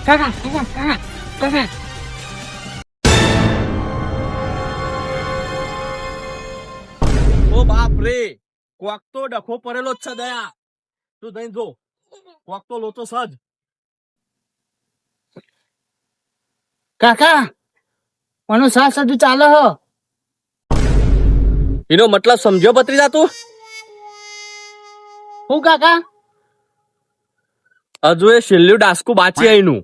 કાકા કાકા કાકા કાકા ઓ બાપ રે, કોક તો ડખો પડેલો જ છે દયા. તું દઈ જો, કોક તો લોચો સજ. કાકા મને સાસ હજુ ચાલે હો. એનો મતલબ સમજ્યો ભત્રીજા તું? હું કાકા હજુ એ છેલ્લું ડાસકું બાચી આઈનું.